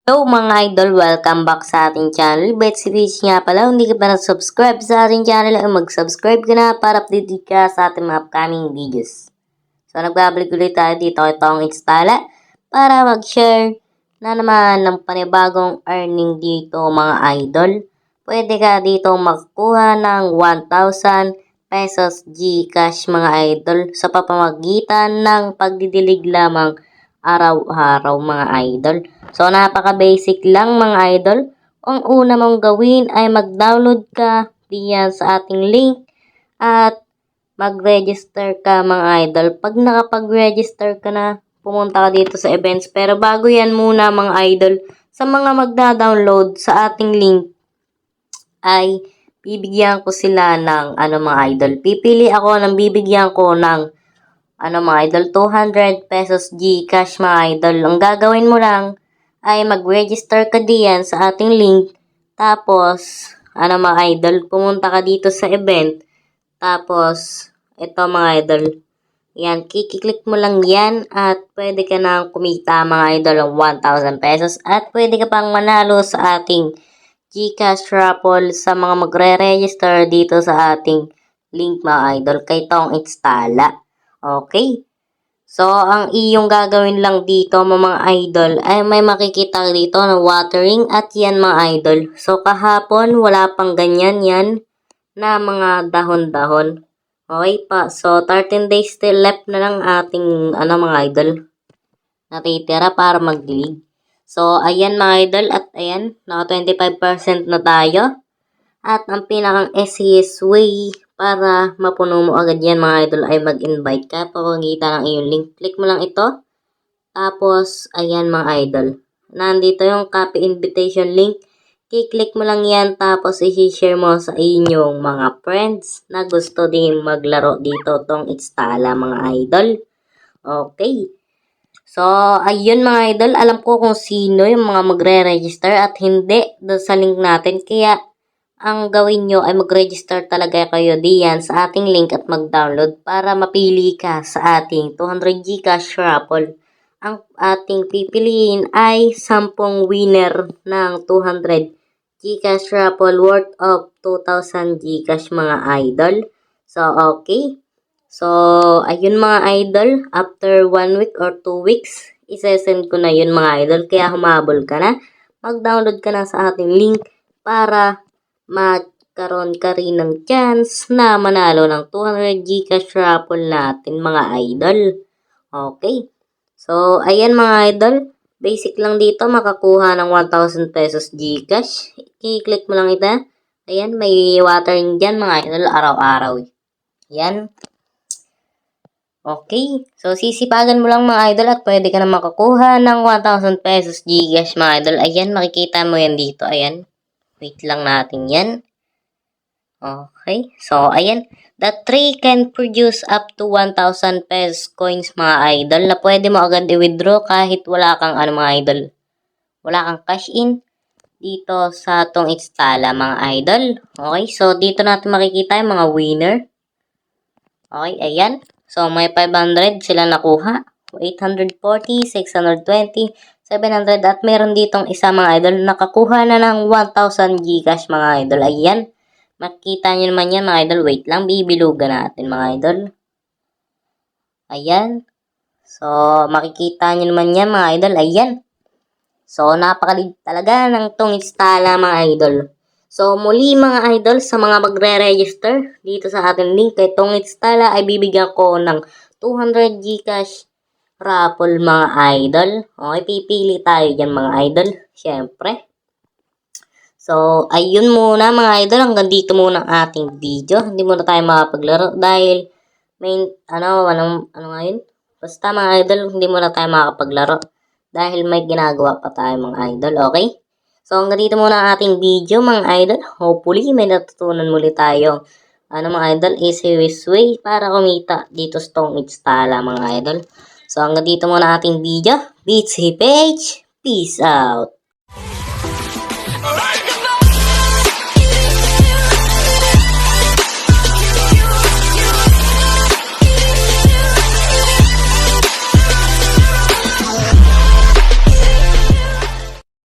Hello mga idol, welcome back sa ating channel. Betsy Beach nga pala, hindi ka pa na-subscribe sa ating channel, ay mag-subscribe ka na para updated ka sa ating mga upcoming videos. So nagbabalik ulit tayo dito kay Tong Instala para mag-share na naman ng panibagong earning dito mga idol. Pwede ka dito magkuha ng 1,000 pesos Gcash mga idol sa pamamagitan ng pagdidilig lamang araw-araw mga idol. So napaka-basic lang mga idol. Ang una mong gawin ay mag-download ka diyan sa ating link at mag-register ka mga idol. Pag nakapag-register ka na, pumunta ka dito sa events. Pero bago yan muna mga idol, sa mga magda-download sa ating link ay bibigyan ko sila ng mga idol. Pipili ako ng bibigyan ko ng mga idol, 200 pesos Gcash mga idol. Ang gagawin mo lang ay mag-register ka diyan sa ating link. Tapos, mga idol, pumunta ka dito sa event. Tapos, ito mga idol, yan, kikiklik mo lang yan at pwede ka nang kumita mga idol ng 1,000 pesos. At pwede ka pang manalo sa ating Gcash raffle sa mga magre-register dito sa ating link mga idol kay Tong Instala. Okay? So, ang iyong gagawin lang dito mga idol ay may makikita dito na watering at yan mga idol. So, kahapon wala pang ganyan yan na mga dahon-dahon. Okay pa. So, 13 days still left na lang ating mga idol natitira para magdilig. So, ayan mga idol at ayan, naka 25% na tayo. At ang pinakang easiest way para mapuno mo agad yan mga idol ay mag-invite ka. Papakita ng iyong link. Click mo lang ito. Tapos, ayan mga idol. Nandito yung copy invitation link. Kiklik mo lang yan. Tapos, i-share mo sa inyong mga friends na gusto din maglaro dito tong Instala mga idol. Okay. So, ayun mga idol. Alam ko kung sino yung mga magre-register at hindi doon sa link natin. Kaya, ang gawin nyo ay mag-register talaga kayo diyan sa ating link at mag-download para mapili ka sa ating 200 Gcash raffle. Ang ating pipiliin ay 10 winner ng 200 Gcash raffle worth of 2,000 Gcash mga idol. So, okay. So, ayun mga idol. After 1 week or 2 weeks, isesend ko na yun mga idol. Kaya humabol ka na. Mag-download ka na sa ating link para magkaroon ka rin ng chance na manalo ng 200 Gcash raffle natin mga idol. Okay. So, ayan mga idol. Basic lang dito, makakuha ng 1,000 pesos Gcash. I-click mo lang ito. Ayan, may watering dyan mga idol araw-araw. Ayan. Okay. So, sisipagan mo lang mga idol at pwede ka na makakuha ng 1,000 pesos Gcash mga idol. Ayan, makikita mo yan dito. Ayan. Wait lang natin yan. Okay. So, ayan. The tree can produce up to 1,000 pesos coins mga idol na pwede mo agad i-withdraw kahit wala kang mga idol. Wala kang cash in dito sa tong Instala mga idol. Okay. So, dito natin makikita yung mga winner. Okay. Ayan. So, may 500 sila nakuha. 840, 620, 700 at meron ditong isa mga idol nakakuha na ng 1,000 Gcash mga idol. Ayan. Makikita nyo naman yan mga idol. Wait lang. Bibilugan natin mga idol. Ayan. So, makikita nyo naman yan mga idol. Ayan. So, napakalig talaga ng tong Instala mga idol. So, muli mga idol sa mga magre-register dito sa ating link kay Tong Instala ay bibigyan ko ng 200 Gcash raffle mga idol. Okay, pipili tayo dyan mga idol. Siyempre. So, ayun muna mga idol. Hanggang dito muna ang ating video. Hindi muna tayo makapaglaro dahil may, ngayon? Basta mga idol, hindi muna tayo makapaglaro dahil may ginagawa pa tayo mga idol. Okay? So, hanggang dito muna ang ating video mga idol. Hopefully, may natutunan muli tayo. Mga idol, easy way para kumita dito sa Tong Instala mga idol. So, hanggang dito muna ating video. Bitsy Page. Peace out.